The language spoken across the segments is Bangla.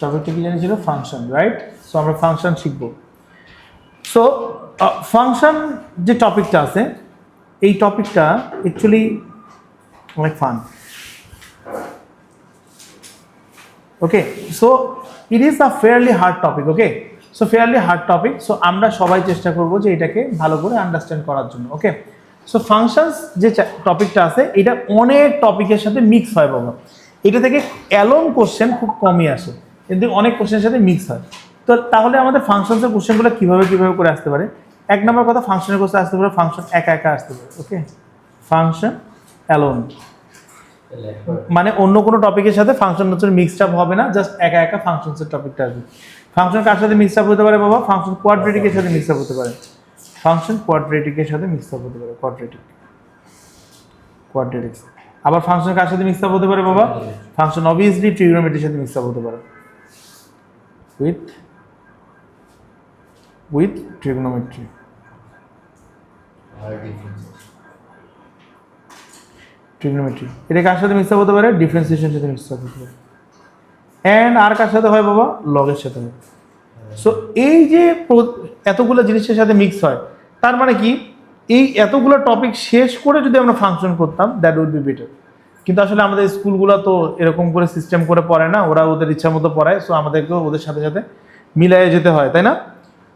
টপিকটা কি জানিয়েছিল? Function, right? সো আমরা ফাংশন শিখব। সো ফাংশন যে টপিকটা আছে, এই টপিকটা অ্যাকচুয়ালি অনেক fun. Okay, so it is a fairly hard topic. Okay, so fairly hard topic. So আমরা সবাই চেষ্টা করব যে এটাকে ভালো করে আন্ডারস্ট্যান্ড করার জন্য। ওকে, সো ফাংশনস যে টপিকটা আছে এটা অনেক টপিকের সাথে মিক্স হয় বাবা। এটা থেকে অ্যালোন কোশ্চেন খুব কমই আসে, কিন্তু অনেক কোশ্চেনের সাথে মিক্স হয়। তো তাহলে আমাদের ফাংশনসের কোশ্চেনগুলো কীভাবে করে আসতে পারে? এক নম্বর কথা, ফাংশনের কোশ্চেন আসতে পারে ফাংশন একা একা আসতে পারে। ওকে, ফাংশন অ্যালোন মানে অন্য কোনো টপিকের সাথে ফাংশন হচ্ছে মিক্সড আপ হবে না, জাস্ট একা একা ফাংশনসের টপিকটা আসবে। ফাংশন কার সাথে মিক্সড আপ হতে পারে বাবা? ফাংশন কোয়াড্রেটিকের সাথে মিক্সড আপ হতে পারে। ফাংশন কোয়াড্রেটিকের সাথে মিক্সড আপ হতে পারে, কোয়াড্রেটিক্স। আবার ফাংশন কার সাথে মিক্সড আপ হতে পারে বাবা? ফাংশন অবভিয়াসলি ট্রিগোনোমেট্রির সাথে মিক্সড আপ হতে পারে, উইথ ট্রিগোনোমেট্রি। ট্রিগোনোমেট্রি এটা কার সাথে মিক্স আপ হতে পারে? ডিফারেন্সিয়েশনের সাথে মিক্স আপ হতে পারে। অ্যান্ড আর কার সাথে হয় বাবা? লগের সাথে হয়। সো এই যে এতগুলো জিনিসের সাথে মিক্স হয়, তার মানে কি এই এতগুলো টপিক শেষ করে যদি আমরা ফাংশন করতাম, দ্যাট উইড বি বেটার। কিন্তু আসলে আমাদের স্কুলগুলো তো এরকম করে সিস্টেম করে পড়ায় না, ওরা ওদের ইচ্ছা মতো পড়ায়। সো আমাদেরকেও ওদের সাথে সাথে মিলাইয়ে যেতে হয়, তাই না?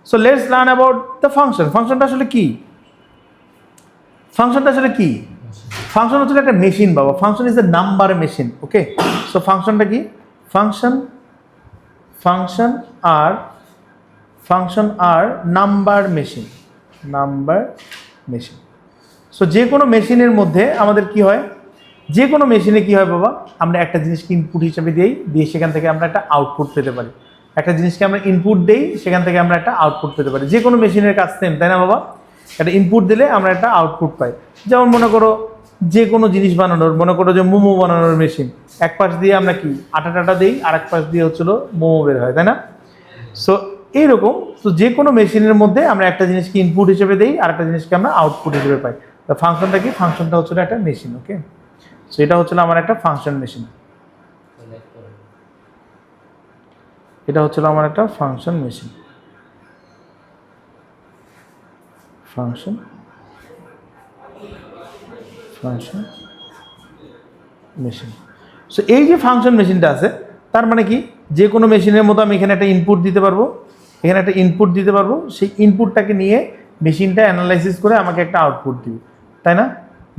So let's learn about the function. ফাংশনটা আসলে কি? ফাংশনটা আসলে কি? ফাংশন হচ্ছে একটা মেশিন বাবা। Function is a number machine. Okay, so ফাংশনটা কি? ফাংশন আর নাম্বার মেশিন। সো যে কোনো মেশিনের মধ্যে আমাদের কি হয়? যে কোনো মেশিনে কি হয় বাবা? আমরা একটা জিনিসকে ইনপুট হিসেবে দিয়ে সেখান থেকে আমরা একটা আউটপুট পেতে পারি। একটা জিনিসকে আমরা ইনপুট দেই, সেখান থেকে আমরা একটা আউটপুট পেতে পারি। যে কোনো মেশিনের কাজ সেম, তাই না বাবা? একটা ইনপুট দিলে আমরা একটা আউটপুট পাই। যেমন মনে করো যে কোনো জিনিস বানানোর, মনে করো যে মোমো বানানোর মেশিন, এক পাশ দিয়ে আমরা কি আটা দিই, আর এক পাশ দিয়ে হচ্ছিল মোমো বের হয়, তাই না? সো এইরকম তো যে কোনো মেশিনের মধ্যে আমরা একটা জিনিসকে ইনপুট হিসেবে দিই, আর একটা জিনিসকে আমরা আউটপুট হিসেবে পাই। তো ফাংশনটা কি? ফাংশনটা হচ্ছিল একটা মেশিন। ওকে, সো এটা হচ্ছিল আমার একটা ফাংশন মেশিন। এটা হচ্ছিল আমার একটা function machine. Function machine. So এই যে ফাংশন মেশিনটা আছে, তার মানে কি যে কোনো মেশিনের মতো আমি এখানে একটা ইনপুট দিতে পারবো, সেই ইনপুটটাকে নিয়ে মেশিনটা অ্যানালাইসিস করে আমাকে একটা আউটপুট দিবে, তাই না?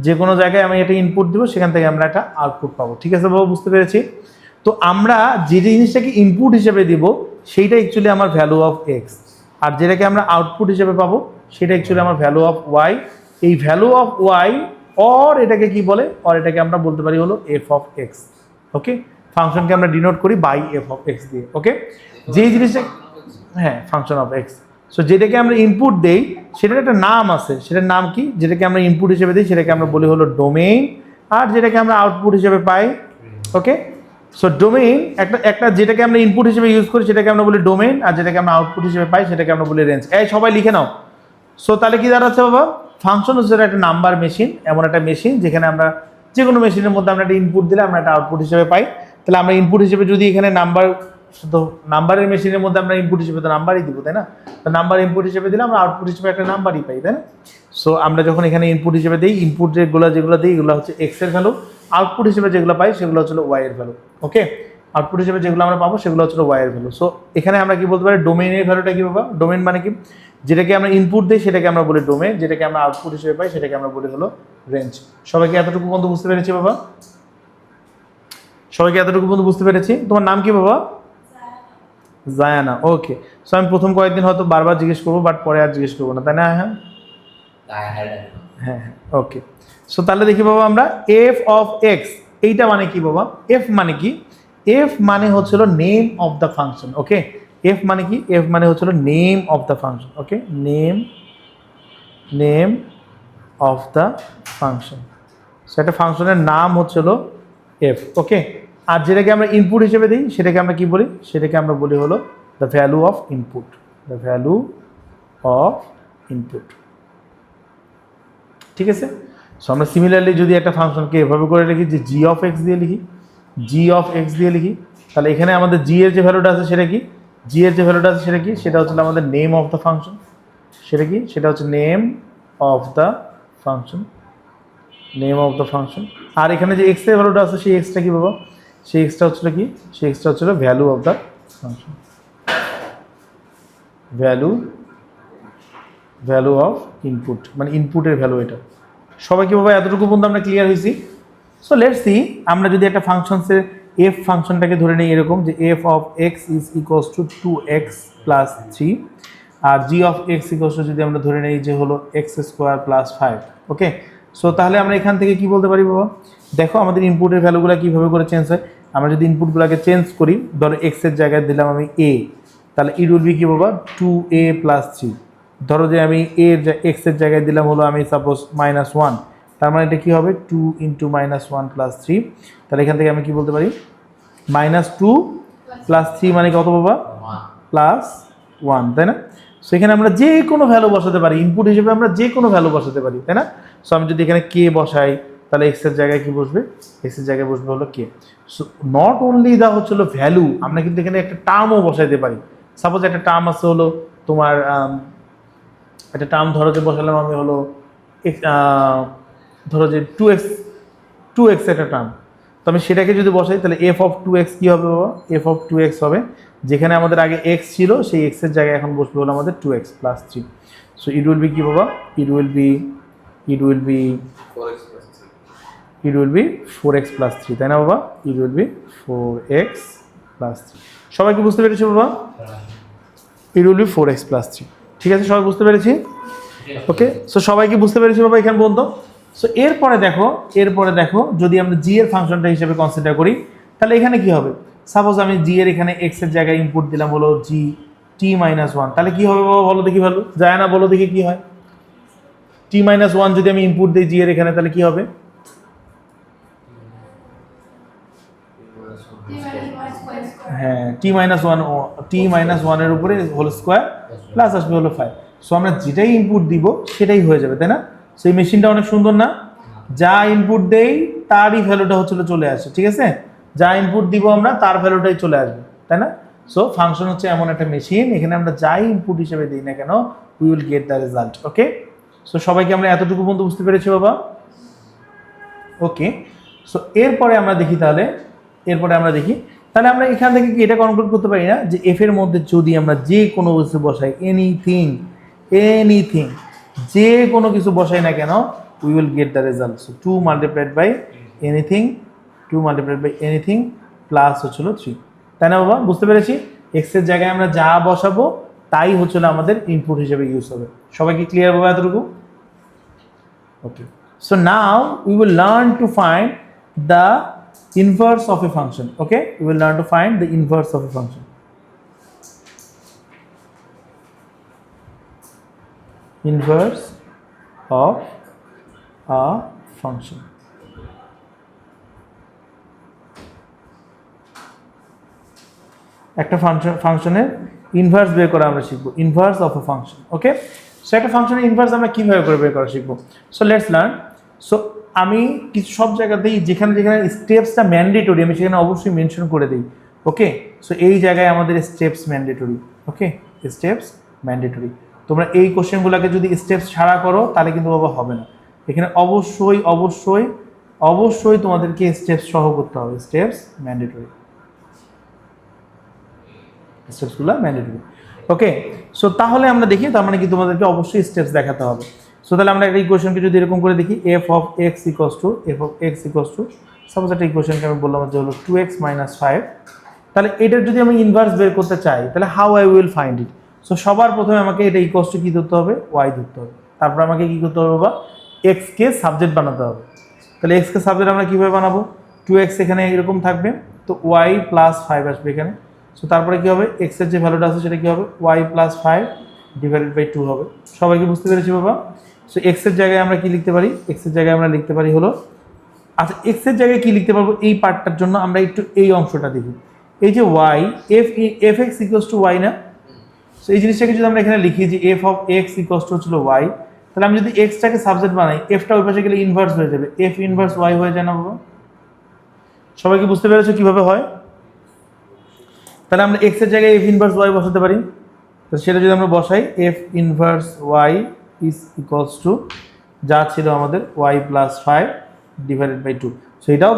যে কোনো জায়গায় আমি একটা ইনপুট দিব, সেখান থেকে আমরা একটা আউটপুট পাবো। ঠিক আছে বাবু, বুঝতে পেরেছি? তো আমরা যে জিনিসটাকে ইনপুট হিসেবে দিব সেইটা অ্যাকচুয়ালি আমার ভ্যালু অফ এক্স, আর যেটাকে আমরা আউটপুট হিসেবে পাবো সেটা অ্যাকচুয়ালি আমার ভ্যালু অফ ওয়াই। এই ভ্যালু অফ ওয়াই এটাকে কি বলে? এটাকে আমরা বলতে পারি হলো এফ অফ এক্স। ওকে, ফাংশনকে আমরা ডিনোট করি বাই এফ অফ এক্স দিয়ে। ওকে, যেই জিনিসটা, হ্যাঁ, ফাংশন অফ এক্স। সো যেটাকে আমরা ইনপুট দেই সেটার একটা নাম আছে, সেটার নাম কি? যেটাকে আমরা ইনপুট হিসেবে দিই সেটাকে আমরা বলি হলো ডোমেইন, আর যেটাকে আমরা আউটপুট হিসেবে পাই। ওকে, সো ডোমেইন একটা যেটাকে আমরা ইনপুট হিসেবে ইউজ করি সেটাকে আমরা বলি ডোমেইন, আর যেটাকে আমরা আউটপুট হিসেবে পাই সেটাকে আমরা বলি রেঞ্জ। এই সবাই লিখে নাও। সো তাহলে কি দাঁড়াচ্ছে বাবা? ফাংশন হচ্ছে একটা নাম্বার মেশিন, এমন একটা মেশিন যেখানে আমরা যে কোনো মেশিনের মধ্যে আমরা একটা ইনপুট দিলে আমরা একটা আউটপুট হিসেবে পাই। তাহলে আমরা ইনপুট হিসেবে যদি এখানে নাম্বারের মেশিনের মধ্যে আমরা ইনপুট হিসেবে তো নাম্বারই দিব, তাই না? তো নাম্বার ইনপুট হিসেবে দিলে আমরা আউটপুট হিসেবে একটা নাম্বারই পাই, তাই না? সো আমরা যখন এখানে ইনপুট হিসেবে দিই, ইনপুট যেগুলো দিই এগুলো হচ্ছে এক্স এর ভ্যালু, আউটপুট হিসেবে যেগুলো পাই সেগুলো হচ্ছে ওয়াই এর ভ্যালু। ওকে, আউটপুট হিসেবে যেগুলো আমরা পাবো সেগুলো হচ্ছে ওয়াই এর ভ্যালু। সো এখানে আমরা কি বলতে পারি? ডোমেইনের ভ্যালুটা কি বাবা? ডোমেইন মানে কি? যেটাকে আমরা ইনপুট দিই সেটাকে আমরা বলি ডোমেইন, যেটাকে আমরা আউটপুট হিসেবে পাই সেটাকে আমরা বলি হলো রেঞ্জ। সবাইকে এতটুকু পর্যন্ত বুঝতে পেরেছি বাবা? সবাইকে এতটুকু পর্যন্ত বুঝতে পেরেছি? তোমার নাম কি বাবা? জায়ানা। ওকে, সো আমি প্রথম কয়েকদিন হয়তো বারবার জিজ্ঞেস করবো, বাট পরে আর জিজ্ঞেস করবো না, তাই না? হ্যাঁ, ওকে। সো তাহলে দেখি বাবা আমরা এফ অফ এক্স, এইটা মানে কি বাবা? এফ মানে কি? এফ মানে হচ্ছিল name of the function. Okay, F মানে কি? এফ মানে হচ্ছিল name of the function. Okay, name of the function. সেটা ফাংশনের নাম হচ্ছিল এফ। ওকে, আর যেটাকে আমরা ইনপুট হিসেবে দিই সেটাকে আমরা কি বলি? সেটাকে আমরা বলি হলো দ্য ভ্যালু অফ ইনপুট। ঠিক আছে? সো আমরা সিমিলারলি যদি একটা ফাংশনকে এভাবে করে লিখি যে জি অফ এক্স দিয়ে লিখি, তাহলে এখানে আমাদের জি এর যে ভ্যালুটা আছে সেটা কি, জি এর যে ভ্যালুটা আছে সেটা কি, সেটা হচ্ছে আমাদের নেম অফ দ্য ফাংশন। সেটা কি, সেটা হচ্ছে name of the function, name of the function. আর এখানে যে এক্স এর ভ্যালুটা আছে সেই এক্সটা কি বাবা, সেই এক্সটা হচ্ছিল কি, সেই এক্সটা হচ্ছিল value of the function, value of input, মানে ইনপুটের ভ্যালু এটা। সবাই কি বাবা এতটুকু পর্যন্ত আমরা ক্লিয়ার হয়েছি? সো লেটস সি, আমরা যদি একটা ফাংশনসের এফ ফাংশনটাকে ধরে নিই এরকম যে F of X is equals to 2x plus 3, আর G of X equals to যদি আমরা ধরে নিই যে হলো X square plus 5। Okay, so তাহলে আমরা এখান থেকে কি বলতে পারি বাবা, দেখো আমাদের ইনপুটের ভ্যালুগুলো কীভাবে করে চেঞ্জ হয়। আমরা যদি ইনপুটগুলোকে চেঞ্জ করি, ধরো এক্সের জায়গায় দিলাম আমি এ, তাহলে ইট উইল বি কি বাবা 2a প্লাস 3। ধরো যে আমি এক্সের জায়গায় দিলাম হলো আমি সাপোজ -1, তার মানে এটা কী হবে 2 × -1 প্লাস 3। তাহলে এখান থেকে আমি কি বলতে পারি -2 প্লাস 3 মানে কত বাবা, +1, তাই না? সো এখানে আমরা যে কোনো ভ্যালু বসাতে পারি, ইনপুট হিসেবে আমরা যে কোনো ভ্যালু বসাতে পারি, তাই না? সো আমি যদি এখানে কে বসাই তাহলে এক্সের জায়গায় কি বসবে, এক্সের জায়গায় বসবে হলো কে। সো নট অনলি দা হচ্ছে হলো ভ্যালু, আমরা কিন্তু এখানে একটা টার্মও বসাইতে পারি। সাপোজ একটা টার্ম আছে হলো তোমার একটা টার্ম ধরো যে বসালাম আমি হলো ধরো যে 2x একটা টার্ম, তো আমি সেটাকে যদি বসাই তাহলে এফ অফ 2x কী হবে বাবা, এফ অফ 2x হবে যেখানে আমাদের আগে এক্স ছিল সেই এক্সের জায়গায় এখন বসবে হলো আমাদের 2x plus 3। So it will be কি বাবা, it will be 4x plus 3, তাই না বাবা? It will be 4x plus 3। সবাই কি বুঝতে পেরেছি বাবা? It will be 4x plus 3। ঠিক আছে, সবাই বুঝতে পেরেছি? ওকে, সো সবাই কি বুঝতে পেরেছি বাবা এখানে পর্যন্ত? সো এরপরে দেখো যদি আমরা জি এর ফাংশনটা হিসেবে কনসিডার করি তাহলে এখানে কি হবে, সাপোজ আমি জি এর এখানে এক্স এর জায়গায় ইনপুট দিলাম হলো জি t-1, তাহলে কি হবে বাবা বলো দেখি, ভ্যালু যায় না, বলো দেখি কি হয়। t-1 যদি আমি ইনপুট দিই জি এর এখানে তাহলে কি হবে, হ্যাঁ t-1 এর উপরে হোল স্কোয়ার প্লাস আসবে হলো 5। সো আমরা যেটাই ইনপুট দিব সেটাই হয়ে যাবে, তাই না? সেই মেশিনটা অনেক সুন্দর না, যা ইনপুট দেই তারই ভ্যালুটা হচ্ছে চলে আসে, ঠিক আছে? যা ইনপুট দিব আমরা তার ভ্যালুটাই চলে আসবে, তাই না? সো ফাংশন হচ্ছে এমন একটা মেশিন, এখানে আমরা যাই ইনপুট হিসেবে দিই না কেন we will get the result. Okay, so সবাইকে আমরা এতটুকু পর্যন্ত বুঝতে পেরেছি বাবা? ওকে, সো এরপরে আমরা দেখি তাহলে আমরা এখান থেকে কি এটা কনক্লুড করতে পারি না যে এফ এর মধ্যে যদি আমরা যে কোনো কিছু বসাই, এনিথিং যে কোনো কিছু বসাই না কেন we will get the result. So 2 multiplied by anything plus হচ্ছিল 3, তাই না বাবা? বুঝতে পেরেছি? এক্স এর জায়গায় আমরা যা বসাবো তাই হচ্ছিল আমাদের ইনপুট হিসেবে ইউজ হবে। সবাই কি ক্লিয়ার বাবা এতটুকু? ওকে, so now we will learn to find the inverse of a function. Okay, we will learn to find the inverse of a function. Inverse of a function. একটা ফাংশনের ইনভার্স বের করা আমরা শিখবো, inverse of A function. Okay, so একটা ফাংশনের ইনভার্স আমরা কীভাবে করে বের করা শিখবো। So let's learn. সো আমি কিছু সব জায়গাতেই যেখানে স্টেপসটা ম্যান্ডেটরি আমি সেখানে অবশ্যই মেনশন করে দিই। ওকে, সো এই জায়গায় আমাদের স্টেপস ম্যান্ডেটরি। ওকে, স্টেপস ম্যান্ডেটরি। তোমরা এই কোশ্চেনগুলোকে যদি স্টেপস ছাড়া করো তাহলে কিন্তু বাবা হবে না। এখানে অবশ্যই তোমাদেরকে স্টেপস সহ করতে হবে, স্টেপস ম্যান্ডেটরি, স্টেপসগুলো ম্যান্ডেটরি। ওকে, সো তাহলে আমরা দেখি, তার মানে কি তোমাদেরকে অবশ্যই স্টেপস দেখাতে হবে। সো তাহলে আমরা একটা ইকুয়েশনকে যদি এরকম করে দেখি, F of X equals two suppose একটা ইকুয়েশনকে আমি বললাম যে হলো 2x - 5, তাহলে এটার যদি আমি ইনভার্স বের করতে চাই তাহলে how I will find it. So সবার প্রথমে আমাকে এটা ইকুয়ালস টু কী ধরতে হবে, ওয়াই ধরতে হবে। তারপর আমাকে কী করতে হবে বাবা, এক্সকে সাবজেক্ট বানাতে হবে। তাহলে এক্সকে সাবজেক্ট আমরা কীভাবে বানাবো, 2x এখানে এরকম থাকবে, তো ওয়াই প্লাস 5 আসবে এখানে। সো তারপরে কী হবে, এক্সের যে ভ্যালুটা আছে সেটা কী হবে, ওয়াই প্লাস 5 ডিভাইডেড বাই 2 হবে। সবাইকে বুঝতে পেরেছি বাবা? সো এক্সের জায়গায় আমরা কি লিখতে পারি, এক্সের জায়গায় আমরা লিখতে পারি হলো, আচ্ছা এক্সের জায়গায় কি লিখতে পারবো এই পার্টটার জন্য আমরা একটু এই অংশটা দেখি। এই যে Y F X equals to Y না, সো এই জিনিসটাকে যদি আমরা এখানে লিখি যে F of X equals to হচ্ছিল ওয়াই, তাহলে আমি যদি এক্সটাকে সাবজেক্ট বানাই এফটা ওই পাশে গেলে ইনভার্স হয়ে যাবে, এফ ইনভার্স ওয়াই হয়ে যায় না বাবা? সবাই কি বুঝতে পেরেছো কীভাবে হয়? তাহলে আমরা এক্স এর জায়গায় এফ ইনভার্স ওয়াই বসাতে পারি। তো সেটা যদি আমরা বসাই, F inverse Y is equals to যা ছিল আমাদের Y plus 5 divided by 2। So এটাও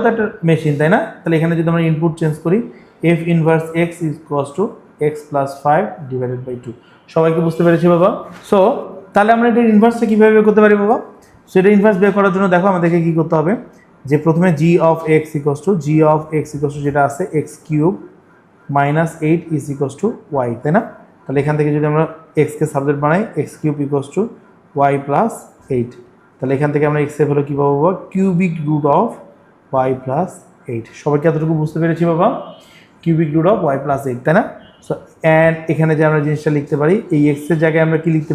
তো একটা মেশিন, তাই না? তাহলে এখানে যদি আমরা ইনপুট চেঞ্জ করি, F inverse X is equals to X plus 5 divided by 2। সবাইকে বুঝতে পেরেছি বাবা? সো তাহলে আমরা এটার ইনভার্সটা কীভাবে বের করতে পারি বাবা? সো এটা ইনভার্স বের করার জন্য দেখো আমাদেরকে কী করতে হবে, যে প্রথমে G of X equals to যেটা আছে X cube minus 8 is equals to Y, তাই না? তাহলে এখান থেকে যদি আমরা এক্সকে সাবজেক্ট বানাই, X cube equals to Y plus 8, তাহলে এখান থেকে আমরা এক্সের ভ্যালু কী পাবো বাবা? Cubic root of Y plus 8। সবাইকে এতটুকু বুঝতে পেরেছি বাবা? Cubic root of Y plus 8, তাই না? সো অ্যান্ড এখানে যে আমরা জিনিসটা লিখতে পারি, এই এক্সের জায়গায় আমরা কি লিখতে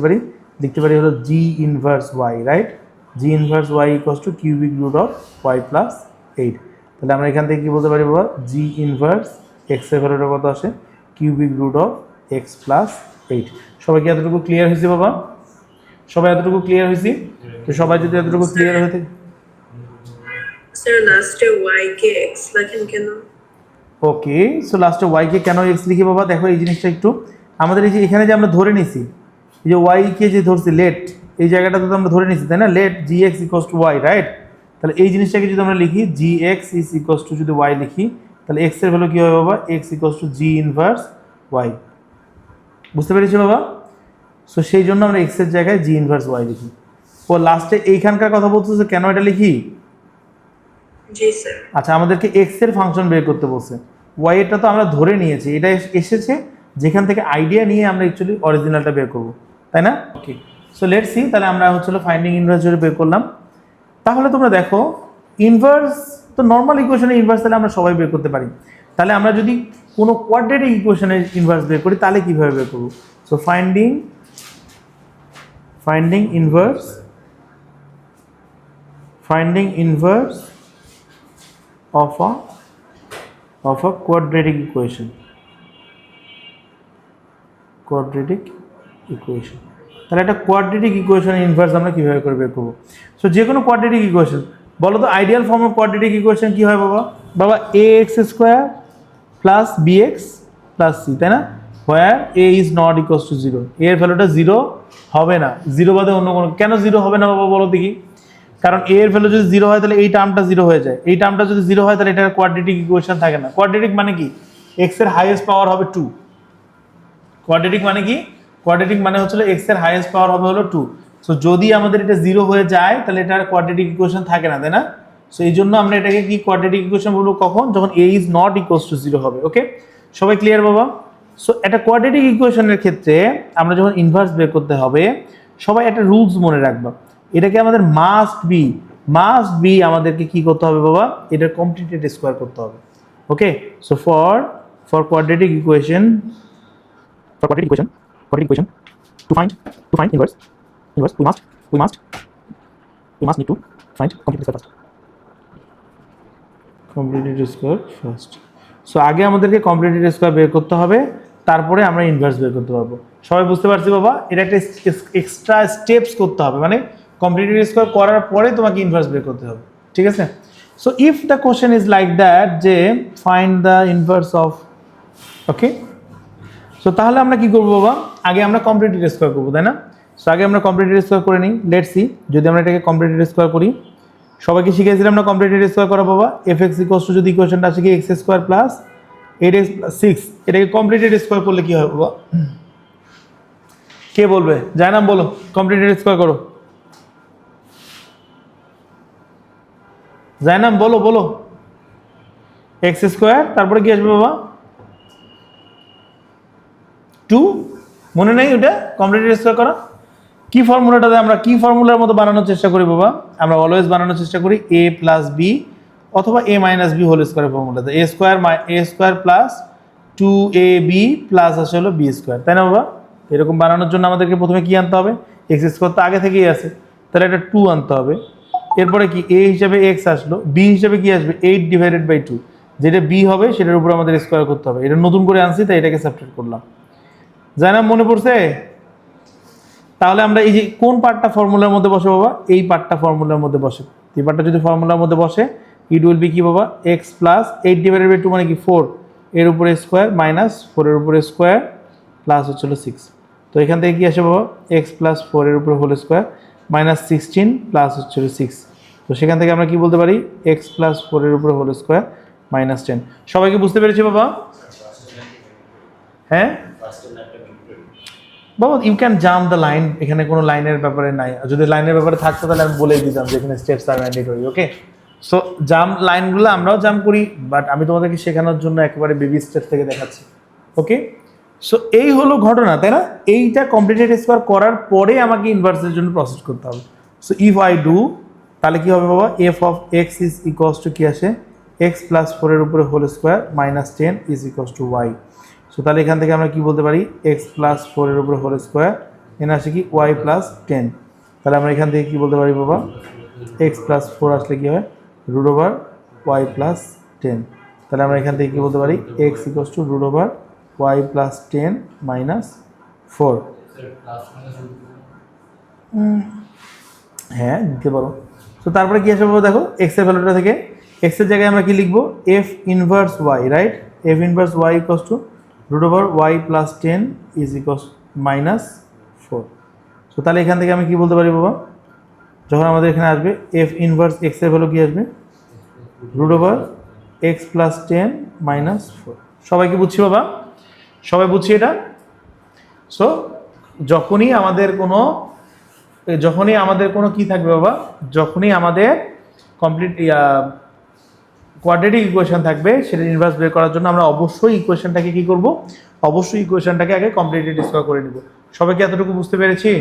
পারি হলো G inverse Y, right? G inverse Y equals to cubic root of Y plus 8। তাহলে আমরা এখান থেকে কী বলতে পারি বাবা? জি ইনভার্স এক্সের ভ্যালুটা কত আসে? Cubic root of X plus 8। সবাই কি এতটুকু ক্লিয়ার হয়েছে বাবা? সবাই এতটুকু ক্লিয়ার হয়েছি? তো সবাই যদি এতটুকু ক্লিয়ার হয়ে থাকে, স্যার লাস্টে y কে x লেখেন কেন? ওকে, সো লাস্টে ওয়াই কে কেন এক্স লিখি বাবা? দেখো এই জিনিসটা একটু আমাদের এই যে এখানে যে আমরা ধরে নিছি, এই যে ওয়াই কে যে ধরছি লেট, এই জায়গাটাতে তো আমরা ধরে নিছি, তাই না? Let G X equals to Y, right? তাহলে এই জিনিসটাকে যদি আমরা লিখি G X is equals to যদি ওয়াই লিখি, তাহলে এক্স এর ভ্যালু কী হবে বাবা? X equals to G inverse Y. বুঝতে পেরেছি বাবা? সো সেই জন্য আমরা এক্স এর জায়গায় জি ইনভার্স ওয়াই লিখি। ও লাস্টে এইখানকার কথা বলতেছে কেন এটা লিখি? জি স্যার। আচ্ছা, আমাদেরকে এক্স এর ফাংশন বের করতে বলছে, ওয়াই এটা তো আমরা ধরে নিয়েছি, এটা এসেছে যেখান থেকে আইডিয়া নিয়ে আমরা অ্যাকচুয়ালি অরিজিনালটা বের করব, তাই না? ওকে, সো লেটস সি। তাহলে আমরা হচ্ছিল ফাইন্ডিং ইনভার্স বের করলাম। তাহলে তোমরা দেখো ইনভার্স তো নর্মাল ইকুয়েশনের ইনভার্স তাহলে আমরা সবাই বের করতে পারি। তাহলে আমরা যদি কোনো কোয়াড্রেটিক ইকুয়েশনের ইনভার্স বের করি তাহলে কীভাবে বের করবো? So finding inverse of a quadratic equation. তাহলে একটা কোয়াড্রেটিক ইকুয়েশন ইনভার্স আমরা কিভাবে করে বের করবো? সো যে কোনো কোয়াড্রেটিক ইকুয়েশন বলো তো, ideal form of quadratic equation কি হয় বাবা? বাবা A x square plus B x plus C, তাই না? Where A is not equals to 0, এর ভ্যালুটা 0 হবে না, 0 বাদে অন্য কোনো। কেন 0 হবে না বাবা বলো দেখি? কারণ এ এর ভ্যালু যদি 0 হয় তাহলে এই টার্মটা 0 হয়ে যায়, এই টার্মটা যদি 0 হয় তাহলে এটা কোয়াড্রেটিক ইকুয়েশন থাকে না। কোয়াড্রেটিক মানে কি? এক্স এর হাইয়েস্ট পাওয়ার হবে 2। কোয়াড্রেটিক মানে কি? কোয়াড্রেটিক মানে হচ্ছে এক্স এর হাইয়েস্ট পাওয়ার হবে হলো 2। সো যদি আমাদের এটা 0 হয়ে যায় তাহলে এটা কোয়াড্রেটিক ইকুয়েশন থাকে না, তাই না? সো এই জন্য আমরা এটাকে কি কোয়াড্রেটিক ইকুয়েশন বলবো কখন? যখন এ ইজ নট ইকুয়ালস টু 0 হবে। ওকে, সবাই ক্লিয়ার বাবা? সো একটা কোয়াড্রেটিক ইকুয়েশনের ক্ষেত্রে আমরা যখন ইনভার্স বের করতে হবে, সবাই একটা রুলস মনে রাখবা, এটাকে আমাদের মাস্ট বি আমাদেরকে কি করতে হবে বাবা? এটার কমপ্লিটেড স্কোয়ার করতে হবে। Okay, so for quadratic equation to find inverse we must need to find completed square first. So আগে আমাদেরকে কমপ্লিটেড স্কোয়ার বের করতে হবে, তারপরে আমরা ইনভার্স বের করতে পারবো। সবাই বুঝতে পারছি বাবা? এটা একটা এক্সট্রা স্টেপস করতে হবে, মানে কমপ্লিটেড স্কোয়ার করার পরে তোমাকে ইনভার্স বের করতে হবে, ঠিক আছে? So if the question is like that যে find the inverse of, okay, so তাহলে আমরা কি করবো বাবা? আগে আমরা কমপ্লিটেড স্কোয়ার করবো, তাই না? সো আগে আমরা কমপ্লিটেড স্কোয়ার করে নিই। লেটস সি, যদি আমরা এটাকে কমপ্লিটেড স্কোয়ার করি, সবাইকে শিখেছিলাম না কমপ্লিটেড স্কোয়ার করা বাবা? এফ এক্স ইকুয়ালস টু যদি ইকুয়েশনটা আছে কি x square plus 8x plus 6, এটাকে কমপ্লিটেড স্কোয়ার করলে কি হয় বাবা? কে বলবে? জায়নাম বলো, কমপ্লিটেড স্কোয়ার করো। জায়নাম বলো এক্স স্কোয়ার, তারপরে কি আসবে বাবা? 2, মনে নেই ওটা কমপ্লিটেড স্কোয়ার করা? কি ফর্মুলাটাতে আমরা কি ফর্মুলার মতো বানানোর চেষ্টা করি বাবা? আমরা অলওয়েজ বানানোর চেষ্টা করি a প্লাস বি অথবা a minus B whole square ফর্মুলাতে, a square plus 2ab plus আসে হলো বি স্কোয়ার, তাই না বাবা? এরকম বানানোর জন্য আমাদেরকে প্রথমে কি আনতে হবে? এক্স স্কোয়ার তো আগে থেকেই আছে, তাহলে একটা 2 আনতে হবে। এরপরে কি a হিসাবে x আসলো, b হিসাবে কি আসবে 8 ডিভাইডেড বাই 2, যেটা b হবে সেটার উপর আমাদের স্কোয়ার করতে হবে। এটা নতুন করে আনছি তাই এটাকে সাবট্রাক্ট করলাম। জানা মনে পড়ছে? তাহলে আমরা এই যে কোন পার্টটা ফর্মুলার মধ্যে বসে বাবা? এই পার্টটা ফর্মুলার মধ্যে বসে। এই পার্টটা যদি ফর্মুলার মধ্যে বসে, ইট উইল বি কি বাবা? x প্লাস 8 ডিভাইডেড বাই 2 মানে কি 4, এর উপরে স্কোয়ার মাইনাস 4 এর উপরে স্কোয়ার প্লাস হচ্ছিল 6। তো এখান থেকে কি আসে বাবা, এক্স প্লাস 4 এর উপরে হোল স্কোয়ার মাইনাস 16 প্লাস হচ্ছিল 6। তো সেখান থেকে আমরা কি বলতে পারি, এক্স প্লাস 4 এর উপরে হোল স্কোয়ার মাইনাস 10। সবাইকে বুঝতে পেরেছি বাবা? হ্যাঁ বাবা, you can jump the line, এখানে কোনো লাইনের ব্যাপারে নাই। যদি লাইনের ব্যাপারে থাকতো তাহলে আমি বলেই দিতাম যে এখানে স্টেপস আর ম্যান্ডেটরি। ওকে, সো জাম্প লাইনগুলো আমরাও জাম্প করি, বাট আমি তোমাদেরকে শেখানোর জন্য একেবারে বেবি স্টেপ থেকে দেখাচ্ছি। ওকে, সো এই হলো ঘটনা, তাই না? এইটা কমপ্লিটেড স্কোয়ার করার পরে আমাকে ইনভার্সের জন্য প্রসেস করতে হবে। সো ইফ আই ডু, তাহলে কি হবে বাবা, F of X is equals to কি আসে, এক্স প্লাস 4 এর উপরে whole square minus 10 is equals to Y. So তাহলে এখান থেকে আমরা কি বলতে পারি, এক্স প্লাস 4 এর উপরে হোল স্কোয়ার এখানে আসে কি ওয়াই প্লাস 10। তাহলে আমরা এখান থেকে কি বলতে পারি বাবা, এক্স প্লাস 4 আসলে কি হয়, রুট ওভার ওয়াই প্লাস 10। তাহলে আমরা এখান থেকে কি বলতে পারি, X equals to root over Y plus 10 minus 4। হ্যাঁ দিতে পারো। তো তারপরে কি আসবে বাবা, দেখো এক্স এর ভ্যালুটা থেকে এক্স এর জায়গায় আমরা কি লিখবো, F inverse Y, right? F inverse Y equals to root over Y plus 10 is equals minus 4। So তাহলে এখান থেকে আমি কি বলতে পারি বাবা, যখন আমাদের এখানে আসবে এফ ইনভার্স এক্স এর ভ্যালু কি আসবে, root over X plus 10 minus 4। সবাই কি বুঝছি বাবা? সবাই বুঝছি এটা? সো যখনই আমাদের কোনো কি থাকবে বাবা, যখনই আমাদের কমপ্লিট কোয়াড্রেটিক ইকুয়েশন থাকবে, সেটা ইনভার্স বের করার জন্য আমরা অবশ্যই ইকুয়েশনটাকে কি করব, অবশ্যই ইকুয়েশনটাকে আগে কমপ্লিটেড স্কোয়ার করে নিব। সবাইকে এতটুকু বুঝতে পেরেছি?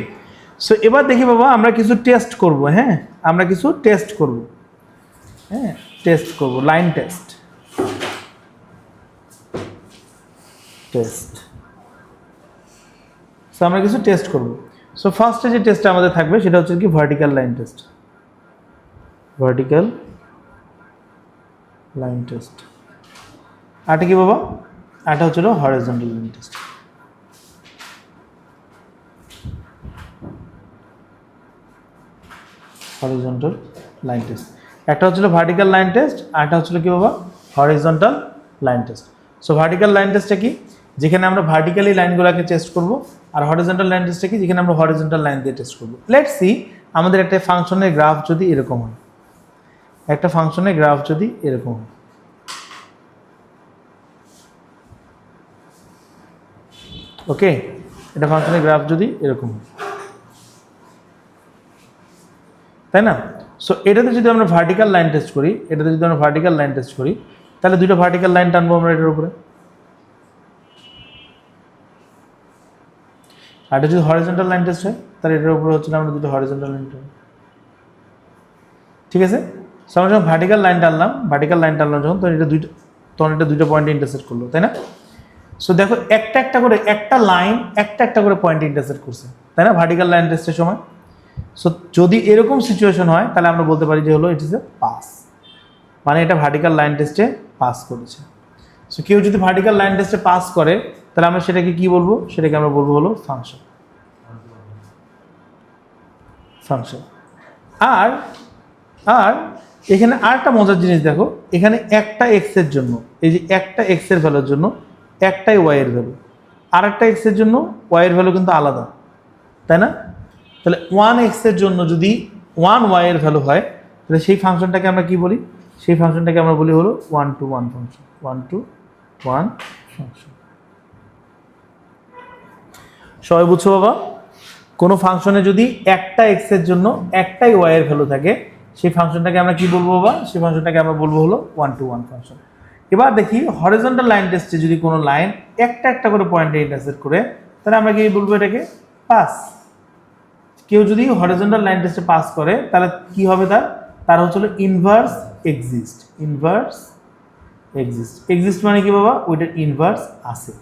সো এবার দেখি বাবা, আমরা কিছু টেস্ট করব। হ্যাঁ, আমরা কিছু টেস্ট করব। হ্যাঁ, টেস্ট করব, লাইন টেস্ট। সো আমরা কিছু টেস্ট করব। সো ফার্স্টে যে টেস্টটা আমাদের থাকবে সেটা হচ্ছে কি vertical line test. Vertical line test. আটা কি বাবা, আটা হচ্ছিল horizontal line test. Horizontal line test, একটা হচ্ছিল ভার্টিক্যাল লাইন টেস্ট, আরেকটা হচ্ছিল কি বাবা, horizontal line test. So vertical line টেস্টটা কি, যেখানে আমরা ভার্টিক্যালি লাইনগুলোকে টেস্ট করব, আর হরিজন্টাল লাইন টেস্টটা কি, যেখানে আমরা হরিজন্টাল লাইন দিয়ে টেস্ট করব। লেটস সি, আমাদের একটা ফাংশনের গ্রাফ যদি এরকম হয়, একটা ফাংশনের গ্রাফ যদি এরকম হয়, ওকে, এটা ফাংশনের গ্রাফ যদি এরকম হয়, তাই না? সো এটাতে যদি আমরা ভার্টিক্যাল লাইন টেস্ট করি, তাহলে দুটো ভার্টিক্যাল লাইন টানবো আমরা এটার উপরে। আর এটা যদি হরিজন্টাল লাইন টেস্ট হয়, তাহলে এটার উপরে হচ্ছে আমরা দুটো হরিজন্টাল লাইন টানবো। ঠিক আছে? সো আমরা যখন ভার্টিক্যাল লাইন টানলাম যখন, তখন এটা দুটো পয়েন্টে ইন্টারসেক্ট করলো, তাই না? সো দেখো একটা করে পয়েন্টে ইন্টারসেক্ট করছে, তাই না, ভার্টিক্যাল লাইন টেস্টের সময়। সো যদি এরকম সিচুয়েশন হয়, তাহলে আমরা বলতে পারি যে হলো ইট ইজ এ পাস, মানে এটা ভার্টিক্যাল লাইন টেস্টে পাস করেছে। সো কেউ যদি ভার্টিক্যাল লাইন টেস্টে পাস করে, তাহলে আমরা সেটাকে কি বলবো, সেটাকে আমরা বলবো হলো ফাংশন। আর এখানে আরেকটা মজার জিনিস দেখো, এখানে একটা এক্স এর জন্য, এই যে একটা এক্স এর ভ্যালুর জন্য একটাই ওয়াই এর ভ্যালু, আর একটা এক্স এর জন্য ওয়াই এর ভ্যালু কিন্তু আলাদা, তাই না? তাহলে 1x এর জন্য যদি 1y এর ভ্যালু হয়, তাহলে সেই ফাংশনটাকে আমরা কি বলি, সেই ফাংশনটাকে আমরা বলি হলো 1-to-1 ফাংশন। 1-to-1 function. সবাই বুঝছো বাবা? কোনো ফাংশনে যদি একটা x এর জন্য একটাই y এর ভ্যালু থাকে, সেই ফাংশনটাকে আমরা কি বলবো বাবা, সেই ফাংশনটাকে আমরা বলবো হলো 1-to-1 ফাংশন। এবার দেখি হরিজন্টাল লাইন টেস্টে যদি কোনো লাইন একটা করে পয়েন্টে ইন্টারসেক্ট করে, তাহলে আমরা কি বলবো, এটাকে পাস। কেউ যদি হরিজন্টাল লাইন টেস্টে পাস করে, তাহলে কি হবে, তার হচ্ছিল ইনভার্স এক্সিস্ট। এক্সিস্ট মানে কি বাবা, ওইটার ইনভার্স আছে।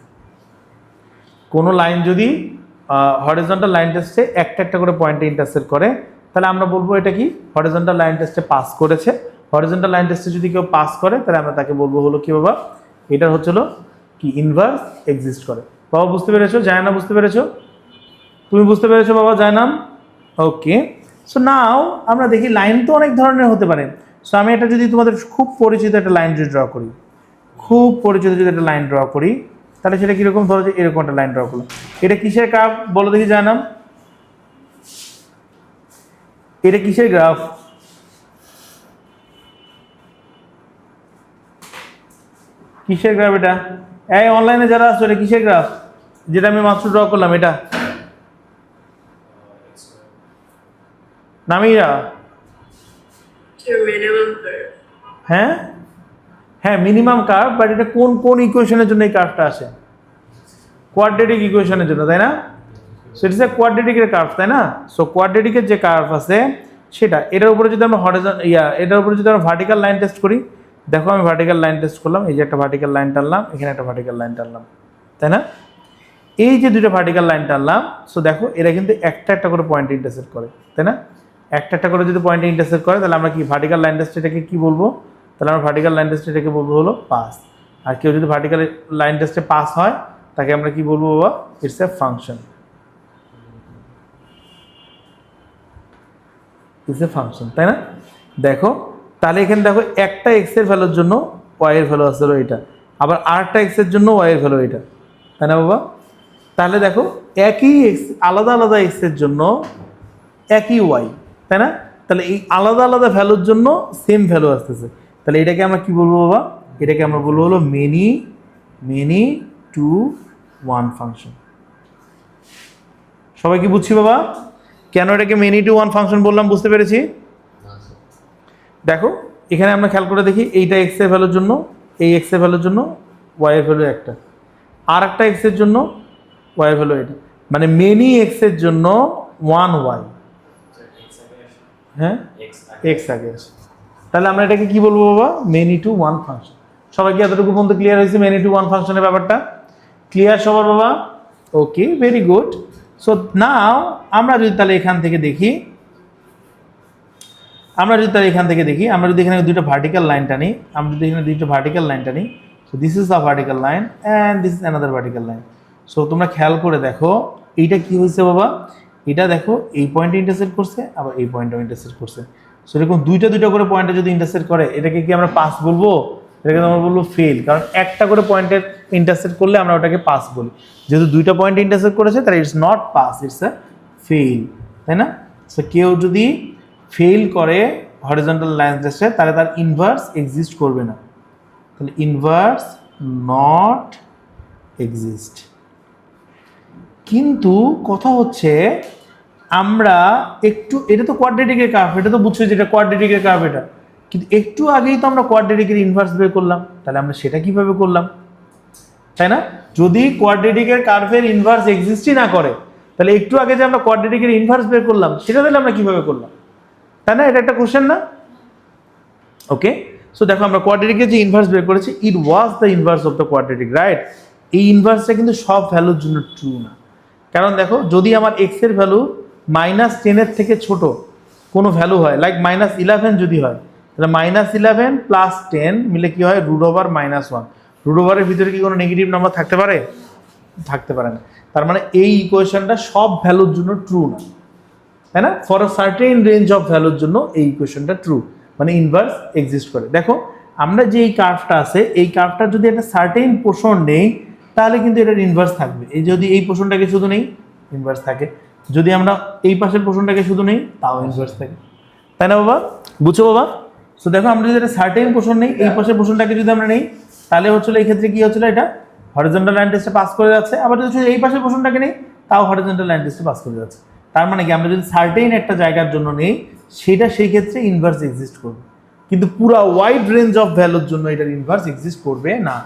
কোনো লাইন যদি হরিজন্টাল লাইন টেস্টে একটা করে পয়েন্টে ইন্টারসেক্ট করে, তাহলে আমরা বলবো এটা কি হরিজন্টাল লাইন টেস্টে পাস করেছে। হরিজন্টাল লাইন টেস্টে যদি কেউ পাস করে, তাহলে আমরা তাকে বলবো হলো কি বাবা, এটার হচ্ছিল কি ইনভার্স এক্সিস্ট করে। বাবা বুঝতে পেরেছো? যায় না? বুঝতে পেরেছো? তুমি বুঝতে পেরেছো বাবা? যায় না? ওকে। সো নাও আমরা দেখি লাইন তো অনেক ধরনের হতে পারে। সো আমি এটা যদি তোমাদের খুব পরিচিত একটা লাইন যদি ড্র করি, খুব পরিচিত যদি একটা লাইন ড্র করি, তাহলে সেটা কিরকম? ধরো যে এরকম একটা লাইন ড্র করলাম। এটা কিসের কার্ভ বলো দেখি জানাম? এটা কিসের গ্রাফ? কিসের গ্রাফ এটা? এই অনলাইনে যারা আছো, এটা কিসের গ্রাফ যেটা আমি মাত্র ড্র করলাম? এটা নামিরা? Sir, minimum curve. হ্যাঁ হ্যাঁ, মিনিমাম কার্ভ, বাট এটা কোন কোন ইকুয়েশনের জন্য এই কার্ভটা আসে? কোয়াড্রেটিক ইকুয়েশনের জন্য, তাই না? সো ইটস এ কোয়াড্রেটিকের কার্ভ, তাই না? সো কোয়াড্রেটিকের যে কার্ভ আছে সেটা, এটার উপরে যদি আমরা এটার উপরে যদি আমরা ভার্টিক্যাল লাইন টেস্ট করি, দেখো আমি ভার্টিক্যাল লাইন টেস্ট করলাম, এই যে একটা ভার্টিক্যাল লাইন টানলাম, এখানে একটা ভার্টিক্যাল লাইন টানলাম, তাই না? এই যে দুটো ভার্টিক্যাল লাইন টানলাম, সো দেখো এরা কিন্তু একটা একটা করে পয়েন্টে ইন্টারসেক্ট করে, তাই না? একটা একটা করে যদি পয়েন্টে ইন্টারসেক্ট করে, তাহলে আমরা কি ভার্টিক্যাল লাইন টেস্ট এটাকে কি বলবো? তাহলে আমরা ভার্টিক্যাল লাইন টেস্ট এটাকে বলবো হলো পাস। আর কেউ যদি ভার্টিক্যাল লাইন টেস্টে পাস হয়, তাকে আমরা কি বলবো বাবা? It's a function. It's a function, তাই না? দেখো তাহলে এখানে দেখো একটা এক্স এর ভ্যালুর জন্য ওয়াই এর ভ্যালু আসলে এটা, আবার আরেকটা এক্স এর জন্য ওয়াই এর ভ্যালু এটা, তাই না বাবা? তাহলে দেখো একই এক্স, আলাদা আলাদা এক্স এর জন্য একই ওয়াই, তাই না? তাহলে এই আলাদা আলাদা ভ্যালুর জন্য সেম ভ্যালু আসতেছে। তাহলে এটাকে আমরা কি বলবো বাবা? এটাকে আমরা বলবো হলো মেনি টু ওয়ান ফাংশন। সবাই কি বুঝছি বাবা? কেন এটাকে মেনি টু ওয়ান ফাংশন বললাম, বুঝতে পেরেছি? দেখো এখানে আমরা খেয়াল করে দেখি, এইটা এক্স এর ভ্যালুর জন্য, এই এক্স এর ভ্যালুর জন্য ওয়াই এর ভ্যালু একটা, আর একটা এক্স এর জন্য ওয়াই এর ভ্যালু এটা, মানে মেনি এক্স এর জন্য ওয়ান ওয়াই। হ্যাঁ, এক্স আগে আসে। তাহলে আমরা এটাকে কি বলবো বাবা? Many two one function. সবাই কি এতটুকু পর্যন্ত ক্লিয়ার হয়েছে মেনি টু ওয়ান ফাংশনের ব্যাপারটা? ক্লিয়ার সবার বাবা? ওকে, ভেরি গুড। সো নাও আমরা যদি তাহলে এখান থেকে দেখি, আমরা যদি এখানে দুটো ভার্টিক্যাল লাইন টানি, so this is the vertical line and this is another vertical line. So তোমরা খেয়াল করে দেখো এইটা কি হয়েছে বাবা? এটা দেখো এই পয়েন্টে ইন্টারসেক্ট করছে, আবার এই পয়েন্টেও ইন্টারসেক্ট করছে। সো এরকম দুইটা করে পয়েন্টে যদি ইন্টারসেক্ট করে, এটাকে কি আমরা পাস বলবো? এটাকে আমরা বলবো ফেল, কারণ একটা করে পয়েন্টের ইন্টারসেক্ট করলে আমরা ওটাকে পাস বলি। যেহেতু দুইটা পয়েন্টে ইন্টারসেক্ট করেছে, তাহলে it's not pass, it's a fail, তাই না? সো কেউ যদি ফেল করে হরিজন্টাল লাইন টেস্টে, তাহলে তার ইনভার্স এক্সিস্ট করবে না। তাহলে ইনভার্স নট এক্সিস্ট। কিন্তু কথা হচ্ছে আমরা একটু, এটা তো কোয়াড্রেটিকের কার্ভ, এটা তো বুঝছো যেটা কোয়াড্রেটিকের কার্ভ এটা, কিন্তু একটু আগেই তো আমরা কোয়াড্রেটিকের ইনভার্স বের করলাম, তাহলে আমরা সেটা কিভাবে করলাম, তাই না? যদি কোয়াড্রেটিকের কার্ভের ইনভার্স এক্সিস্টই না করে, তাহলে একটু আগে যে আমরা কোয়াড্রেটিকের ইনভার্স বের করলাম, সেটা তাহলে আমরা কিভাবে করলাম, তাই না? এটা একটা কোশ্চেন না? ওকে, সো দেখো আমরা কোয়াড্রেটিকের যে ইনভার্স বের করেছি, it was the inverse of the quadratic, right? এই ইনভার্সটা কিন্তু সব ভ্যালুর জন্য ট্রু না, কারণ দেখো যদি আমার এক্স এর ভ্যালু -10 থেকে ছোট কোনো ভ্যালু হয়, লাইক -11 যদি হয়, তাহলে -11 প্লাস 10 মিলে কি হয়? √(-1). √এর ভিতরে কি কোনো নেগেটিভ নাম্বার থাকতে পারে? থাকতে পারে না। তার মানে এই ইকুয়েশনটা সব ভ্যালুর জন্য ট্রু না, তাই না? For a certain range of ভ্যালুর জন্য এই ইকুয়েশনটা ট্রু, মানে ইনভার্স এক্সিস্ট করে। দেখো আমরা যে এই কার্ভটা আছে, এই কার্ভটা যদি একটা সার্টেন পোর্শন নেই, তাহলে কিন্তু এটার ইনভার্স থাকবে। এই যদি এই পোর্শনটাকে শুধু নেই, ইনভার্স থাকে। যদি আমরা এই পাশের পোর্শনটাকে শুধু নেই, তাও ইনভার্স থাকে, তাই না বাবা? বুঝছো বাবা? সো দেখো আমরা যদি একটা সার্টেন পোর্শন নেই, এই পাশের পোর্শনটাকে যদি আমরা নেই, তাহলে হচ্ছিল এই ক্ষেত্রে কি হচ্ছিল? এটা হরিজন্টাল লাইন টেস্টে পাস করে যাচ্ছে। আবার যদি এই পাশের পোর্শনটাকে নেই, তাও হরিজন্টাল লাইন টেস্টে পাস করে যাচ্ছে। তার মানে কি, আমরা যদি সার্টেন একটা জায়গার জন্য নেই, সেটা সেই ক্ষেত্রে ইনভার্স এক্সিস্ট করবে, কিন্তু পুরো ওয়াইড রেঞ্জ অফ ভ্যালুর জন্য এটার ইনভার্স এক্সিস্ট করবে না।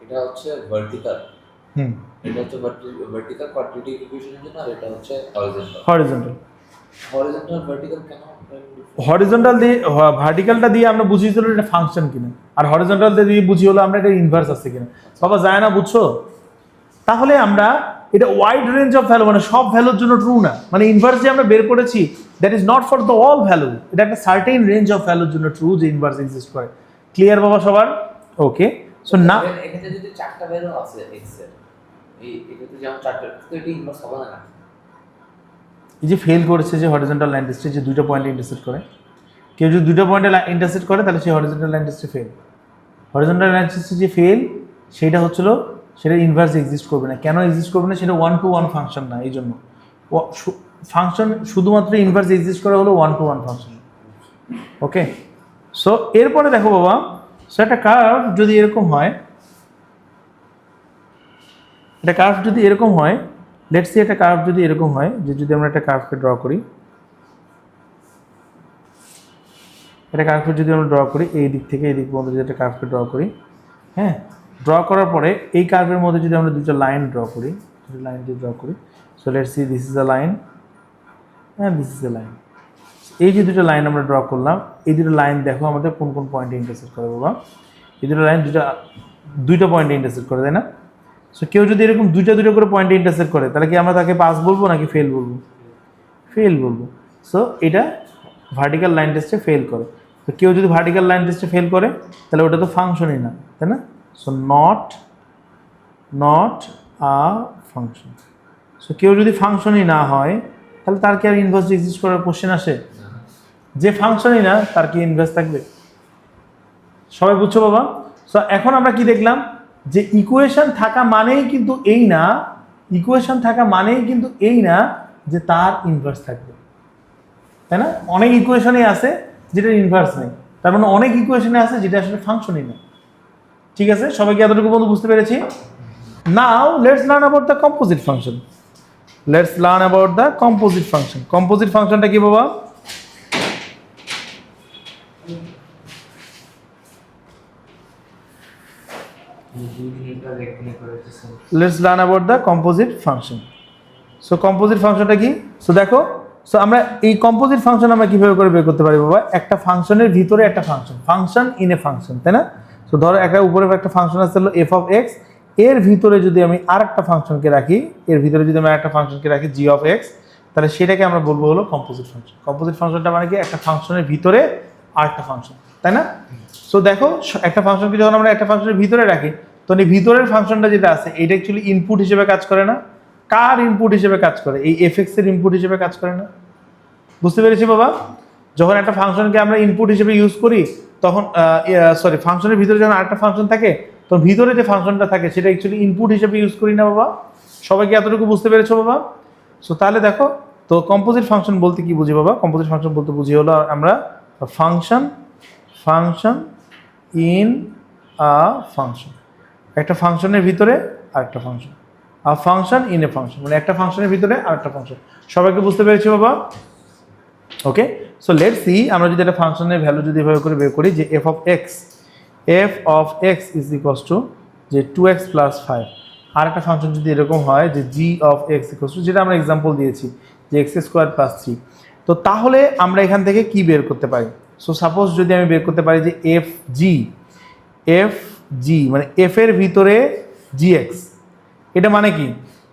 এটা হচ্ছে ভার্টিক্যাল, হুম, এটা হচ্ছে ভার্টিক্যাল কোয়াড্রেটিক ইকুয়েশনের জন্য, আর এটা হচ্ছে হরিজন্টাল। হরিজন্টাল ভার্টিক্যাল কেন? হরিজন্টাল দিয়ে ভার্টিক্যালটা দিয়ে আমরা বুঝিয়েছিল এটা ফাংশন কিনা, আর হরিজন্টাল দিয়ে বুঝি হলো আমরা এটা ইনভার্স আছে কিনা। বাবা যায় না, বুঝছো? তাহলে আমরা এটা ওয়াইড রেঞ্জ অফ ভ্যালু, মানে সব ভ্যালুর জন্য ট্রু না, মানে ইনভার্স যে আমরা বের করেছি, that is not for the all value, এটা একটা সার্টেন রেঞ্জ অফ ভ্যালুর জন্য ট্রু যে ইনভার্স এক্সিস্ট করে। ক্লিয়ার বাবা সবার? ওকে, সো না এখানে যদি চারটা ভ্যালু আছে x এর, এই এটাতে যেমন চারটা, তো এটা ইনভার্স হবে না। এই যে ফেল করেছে যে হরিজন্টাল লাইন টেস্টে, যে দুটো পয়েন্টে ইন্টারসেক্ট করে, কেউ যদি দুটো পয়েন্টে ইন্টারসেক্ট করে, তাহলে সেই হরিজন্টাল লাইন টেস্টে ফেল। হরিজন্টাল অ্যানালাইসিসে যে ফেল সেটা হচ্ছিল সেটা ইনভার্স এক্সিস্ট করবে না। কেন এক্সিস্ট করবে না? সেটা 1-to-1 ফাংশন না, এই জন্য ফাংশন শুধুমাত্র ইনভার্স এক্সিস্ট করে হলো 1-to-1 ফাংশন। ওকে, সো এরপরে দেখো বাবা, সো একটা কার্ভ যদি এরকম হয়, একটা কার্ভ যদি এরকম হয়, লেটস সি একটা কার্ভ যদি এরকম হয় যে যদি আমরা একটা কার্ভকে ড্র করি, একটা কার্ভকে যদি আমরা ড্র করি এই দিক থেকে এই দিক পর্যন্ত যদি একটা কার্ভকে ড্র করি, হ্যাঁ, ড্র করার পরে এই কার্ভের মধ্যে যদি আমরা দুটো লাইন ড্র করি, লাইন যদি ড্র করি, so let's see this is a line and this is a line. এই যে দুটো লাইন আমরা ড্র করলাম, এই দুটো লাইন দেখো আমাদের কোন কোন পয়েন্টে ইন্টারসেক্ট করে বাবা। এই দুটো লাইন দুইটা পয়েন্টে ইন্টারসেক্ট করে, তাই না? সো কেউ যদি এরকম দুইটা করে পয়েন্টে ইন্টারসেক্ট করে তাহলে কি আমরা তাকে পাস বলবো নাকি ফেল বলবো? ফেল বলবো। সো এটা ভার্টিক্যাল লাইন টেস্টে ফেল করে। তো কেউ যদি ভার্টিক্যাল লাইন টেস্টে ফেল করে তাহলে ওটা তো ফাংশনই না, তাই না? So not a function. So কেউ যদি ফাংশনই না হয় তাহলে তার কি আর ইনভার্স এক্সিস্ট করার কোশ্চেন আসে? যে ফাংশনই না তার কি ইনভার্স থাকবে? সবাই বুঝছো বাবা? সো এখন আমরা কি দেখলাম যে ইকুয়েশন থাকা মানেই কিন্তু এই না, ইকুয়েশন থাকা মানেই কিন্তু এই না যে তার ইনভার্স থাকবে, তাই না? অনেক ইকুয়েশনই আছে যেটা ইনভার্স নেই, তার মানে অনেক ইকুয়েশনে আছে যেটা আসলে ফাংশনই নেই। ঠিক আছে, সবাইকে এতটুকু বন্ধু বুঝতে পেরেছি? Now let's learn about the composite function. Let's learn about the composite function. Composite ফাংশনটা কি বাবা? Let's learn about the composite function. So composite ফাংশনটা কি? সো দেখো, সো আমরা এই কম্পোজিট ফাংশন আমরা কিভাবে করে বের করতে পারি বাবা? একটা ফাংশনের ভিতরে একটা function, function in a function, তাই না? সো ধরো একটা উপরে একটা ফাংশন আছে হলো এফ অফ এক্স, এর ভিতরে যদি আমি আরেকটা ফাংশনকে রাখি, এর ভিতরে যদি আমি আরেকটা ফাংশনকে রাখি জি অফ এক্স, তাহলে সেটাকে আমরা বলবো হলো কম্পোজিট ফাংশন। কম্পোজিট ফাংশনটা মানে কি? একটা ফাংশনের ভিতরে আরেকটা ফাংশন, তাই না? সো দেখো, একটা ফাংশনকে যখন আমরা একটা ফাংশনের ভিতরে রাখি তখন এই ভিতরের ফাংশনটা যেটা আছে এটা অ্যাকচুয়ালি ইনপুট হিসেবে কাজ করে না? কার ইনপুট হিসেবে কাজ করে? এই এফ এক্স এর ইনপুট হিসেবে কাজ করে না? বুঝতে পেরেছি বাবা? যখন একটা ফাংশনকে আমরা ইনপুট হিসেবে ইউজ করি তখন ফাংশনের ভিতরে যখন আরেকটা ফাংশন থাকে তখন ভিতরে যে ফাংশনটা থাকে সেটা অ্যাকচুয়ালি ইনপুট হিসেবে ইউজ করি না বাবা? সবাইকে এতটুকু বুঝতে পেরেছো বাবা? সো তাহলে দেখো তো কম্পোজিট ফাংশন বলতে কি বুঝি বাবা? কম্পোজিট ফাংশন বলতে বুঝি হলো আমরা ফাংশন ইন আ ফাংশন, একটা ফাংশনের ভিতরে আরেকটা function, a function in a function, মানে একটা ফাংশনের ভিতরে আরেকটা ফাংশন। সবাইকে বুঝতে পেরেছি বাবা? ওকে, সো লেটস সি আমরা যদি একটা ফাংশনের ভ্যালু যদি এভাবে করে বের করি যে F of X is equals two যে 2x প্লাস 5, আর একটা ফাংশন যদি এরকম হয় যে জি অফ এক্স ইকুয়ালস টু, যেটা আমরা এক্সাম্পল দিয়েছি যে এক্স স্কোয়ার প্লাস 3, তো তাহলে আমরা এখান থেকে কি বের করতে পারি? সো সাপোজ যদি আমি বের করতে পারি যে এফ জি মানে এফ এর ভিতরে জি এক্স, এটা মানে কি?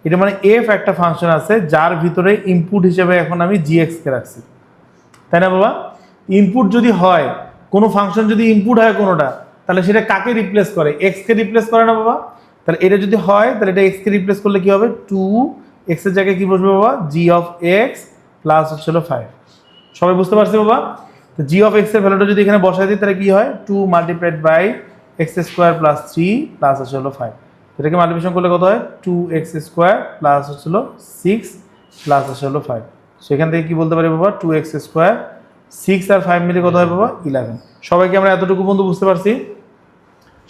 এটা মানে এফ একটা ফাংশন আছে যার ভিতরে ইনপুট হিসেবে এখন আমি জি এক্সকে রাখছি, তাই না বাবা? ইনপুট যদি হয় কোনো ফাংশন, যদি ইনপুট হয় কোনোটা, তাহলে সেটা কাকে রিপ্লেস করে? এক্সকে রিপ্লেস করে না বাবা? তাহলে এটা যদি হয় তাহলে এটা এক্সকে রিপ্লেস করলে কি হবে? 2x এর জায়গায় কি বসবে বাবা? জি অফ এক্স প্লাস হচ্ছিল 5। সবাই বুঝতে পারছি বাবা? তো জি অফ এক্স এর ভ্যালুটা যদি এখানে বসাই দিই তাহলে কি হয়? 2 multiplied by X square plus 3 plus হচ্ছিল 5। এটাকে মাল্টিপ্লিকেশন করলে কত হয়? 2x স্কোয়ার প্লাস হচ্ছিল 6 প্লাস হচ্ছিল 5। সেখান থেকে কি বলতে পারি বাবা? 2x স্কোয়ার, 6 আর 5 মিলে কত হয় বাবা? 11। সবাইকে আমরা এতটুকু বন্ধু বুঝতে পারছি?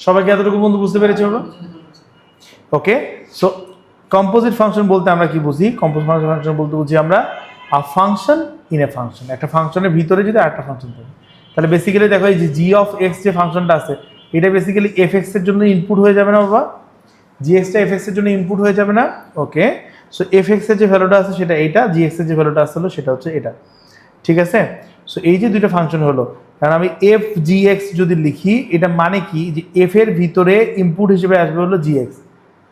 সবাইকে এতটুকু বন্ধু বুঝতে পেরেছি বাবা? ওকে, সো কম্পোজিট ফাংশন বলতে আমরা কি বুঝি? কম্পোজিট ফাংশন বলতে বুঝি আমরা আ ফাংশন ইন এ ফাংশন, একটা ফাংশনের ভিতরে যদি আরেকটা ফাংশন থাকে। তাহলে বেসিক্যালি দেখো এই যে জি অফ এক্স যে ফাংশনটা আছে এটা বেসিক্যালি এফ এক্স এর জন্য ইনপুট হয়ে যাবে না বাবা? জি এক্সটা এফ এক্স এর জন্য ইনপুট হয়ে যাবে না? ওকে, সো এফ এক্স এর যে ভ্যালুটা আছে সেটা এইটা, জি এক্স এর যে ভ্যালুটা আসলো সেটা হচ্ছে এটা। ঠিক আছে, সো এই যে দুইটা ফাংশন হলো, কারণ আমি এফ জি এক্স যদি লিখি এটা মানে কি? যে এফ এর ভিতরে ইনপুট হিসেবে আসবে হলো জি এক্স।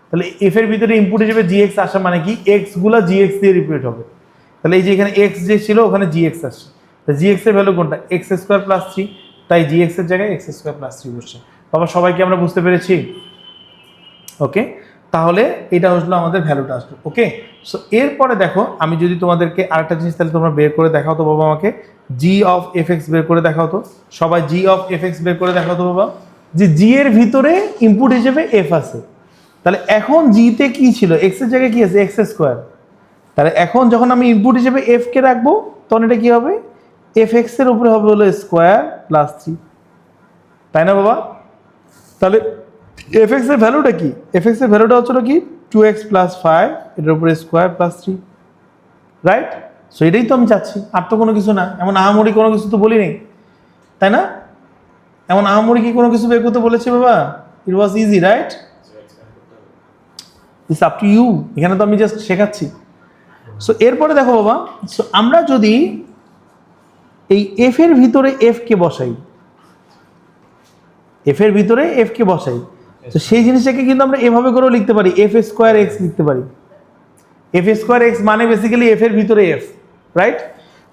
তাহলে এফ এর ভিতরে ইনপুট হিসেবে জি এক্স আসা মানে কি? এক্স গুলা জি এক্স দিয়ে রিপিট হবে। তাহলে এই যে এখানে এক্স যে ছিল ওখানে জি এক্স আসছে, জি এক্স এর ভ্যালু কোনটা? এক্স স্কোয়ার প্লাস 3, তাই জি এক্স এর জায়গায় এক্স স্কোয়ার প্লাস 3 বসছে। বাবা সবাইকে আমরা বুঝতে পেরেছি? ওকে, তাহলে এটা হলো আমাদের ভ্যালুটা আসলো। ওকে, সো এরপরে দেখো আমি যদি তোমাদেরকে আরেকটা জিনিস তাহলে তোমরা বের করে দেখাও তো বাবা, আমাকে জি অফ এফ এক্স বের করে দেখাও তো। সবাই জি অফ এফ এক্স বের করে দেখাও তো বাবা। যে জি এর ভিতরে ইনপুট হিসেবে এফ আছে, তাহলে এখন জিতে কি ছিল, এক্স এর জায়গায় কি আছে, এক্স স্কোয়ার। তাহলে এখন যখন আমি ইনপুট হিসেবে এফ কে রাখবো তখন এটা কি হবে, এফ এক্স এর উপরে হবে হলো স্কোয়ার প্লাস 3, তাই না বাবা? তাহলে এফ এক্স এর ভ্যালুটা কি, এফ এক্স এর ভ্যালুটা হচ্ছিল কি 2x + 5 এটার উপরে স্কোয়ার প্লাস 3, রাইট? সো এটাই তো আমি চাচ্ছি, আর তো কোনো কিছু না, এমন আহামরি কোনো কিছু তো বলি নেই, তাই না? এমন আহামরি কি কোনো কিছু বের করতে বলেছে বাবা? It was easy, right? It's up to you, এখানে তো আমি জাস্ট শেখাচ্ছি। সো এরপরে দেখো বাবা, সো আমরা যদি এই এফ এর ভিতরে এফ কে বসাই, এফ এর ভিতরে এফ কে বসাই, তো সেই জিনিসটাকে কিন্তু আমরা এভাবে করেও লিখতে পারি, এফ স্কোয়ার এক্স লিখতে পারি। এফ স্কোয়ার এক্স মানে বেসিক্যালি এফ এর ভিতরে এফ, রাইট?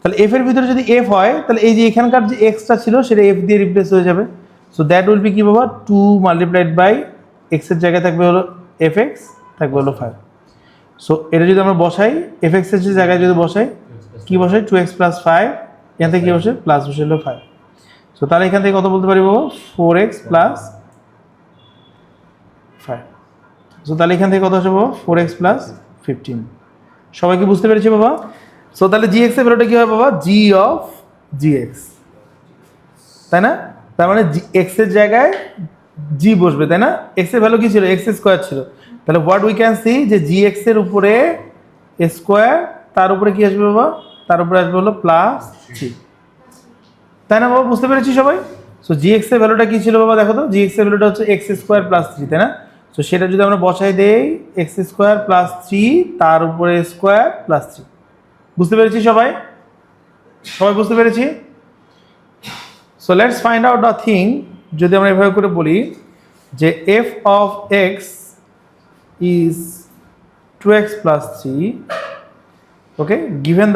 তাহলে এফ এর ভিতরে যদি এফ হয় তাহলে এই যে এখানকার যে এক্সটা ছিল সেটা এফ দিয়ে রিপ্লেস হয়ে যাবে। সো দ্যাট উইল বি কি বাবা, 2 × এক্স এর জায়গায় থাকবে হলো এফ এক্স, থাকবে হলো 5। সো এটা যদি আমরা বসাই, এফ এক্স এর যে জায়গায় যদি বসাই, কি বসাই 2x + 5, এখান থেকে কি বসে প্লাস বসে হলো 5। সো তাহলে এখান থেকে কত বলতে পারি বাবা, 4x + 5। সো তাহলে এখান থেকে কত আসবে বাবা, 4x + 15। সবাই কি বুঝতে পেরেছি বাবা? সো তাহলে gx এর ভ্যালুটা কি হবে বাবা, g অফ gx, তাই না? তার মানে x এর জায়গায় g বসবে, তাই না? x এর ভ্যালু কি ছিল, x স্কোয়ার ছিল, তাহলে হোয়াট উই ক্যান সি যে gx এর উপরে স্কোয়ার, তার উপরে কি আসবে বাবা, তার উপরে আসবে হলো প্লাস 3, তাই না বাবা? বুঝতে পেরেছি সবাই? সো gx এর ভ্যালুটা কি ছিল বাবা, দেখো তো, gx এর ভ্যালুটা হচ্ছে x² + 3, তাই না? সো সেটা যদি আমরা বসাই দেই, x² + 3 তার উপরে স্কোয়ার প্লাস 3। বুঝতে পেরেছি সবাই? সবাই বুঝতে পেরেছি? So let's find out the thing. যদি আমরা এভাবে করে বলি যে f of x is 2x + 3, okay, given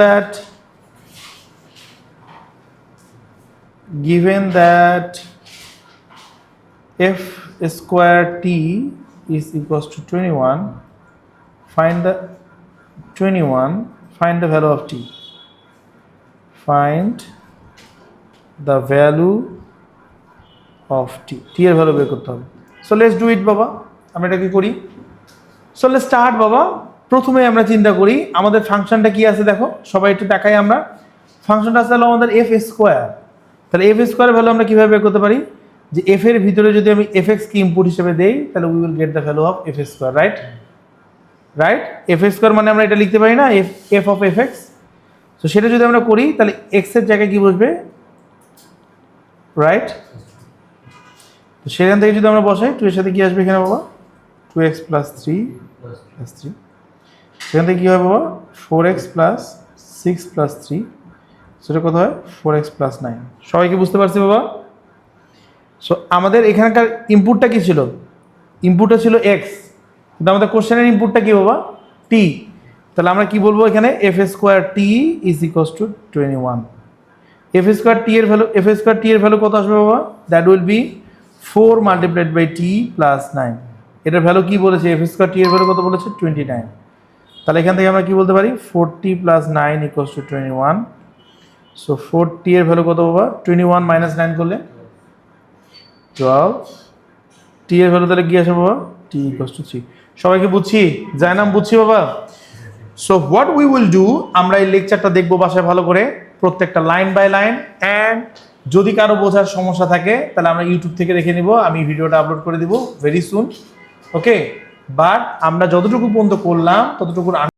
that f square t is equals to 21, find the value of t, find the value of t এর ভ্যালু বের করতে হবে। সো লেটস ডু ইট বাবা, আমরা এটা কি করি, সো লেটস স্টার্ট বাবা। প্রথমে আমরা চিন্তা করি আমাদের ফাংশনটা কি আছে, দেখো সবাই একটু দেখাই, আমরা ফাংশনটা আছে হলো আমাদের এফ স্কোয়ার। তাহলে এফ স্কোয়ারের ভ্যালু আমরা কিভাবে বের করতে পারি, যে এফ এর ভিতরে যদি আমি এফ এক্স কি ইনপুট হিসেবে দেই তাহলে we will get the value of F square, right? F square মানে আমরা এটা লিখতে পারি না, এফ অফ এফ এক্স। তো সেটা যদি আমরা করি তাহলে এক্স এর জায়গায় কি বসবে, রাইট? তো সেখান থেকে যদি আমরা বসাই 2 এর সাথে কি আসবে এখানে বাবা, 2x + 3 + 3, সেখান থেকে কি হবে বাবা, 4x + 6 + 3, সেটা কত হয়, 4x + 9। সবাই কি বুঝতে পারছি বাবা? সো আমাদের এখানকার ইনপুটটা কি ছিল, ইনপুটটা ছিল x, কিন্তু আমাদের কোশ্চেনের ইনপুটটা কি বাবা, t। তাহলে আমরা কি বলবো এখানে, f² t is equals to 21। f² t এর ভ্যালু, এর ভ্যালু কত আসবে বাবা, দ্যাট উইল বি 4 × t + 9। এটার ভ্যালু কি বলেছে, f² t এর ভ্যালু কত বলেছে, 29। তাহলে এখান থেকে আমরা কি বলতে পারি, 40 + 9 = 21। সো 40 এর ভ্যালু কত বাবা, 21 - 9 করলে 12। t এর ভ্যালু তাহলে কি আসবে বাবা, t = 3। সবাইকে বুঝছি, যায় নাম বুঝছি বাবা? So what we will do, আমরা এই লেকচারটা দেখবো বাসায় ভালো করে, প্রত্যেকটা লাইন বাই লাইন। অ্যান্ড যদি কারো বোঝার সমস্যা থাকে তাহলে আমরা ইউটিউব থেকে দেখে নিব, আমি ভিডিওটা আপলোড করে দিব ভেরি সুন, ওকে? বাট আমরা যতটুকু পর্যন্ত করলাম ততটুকু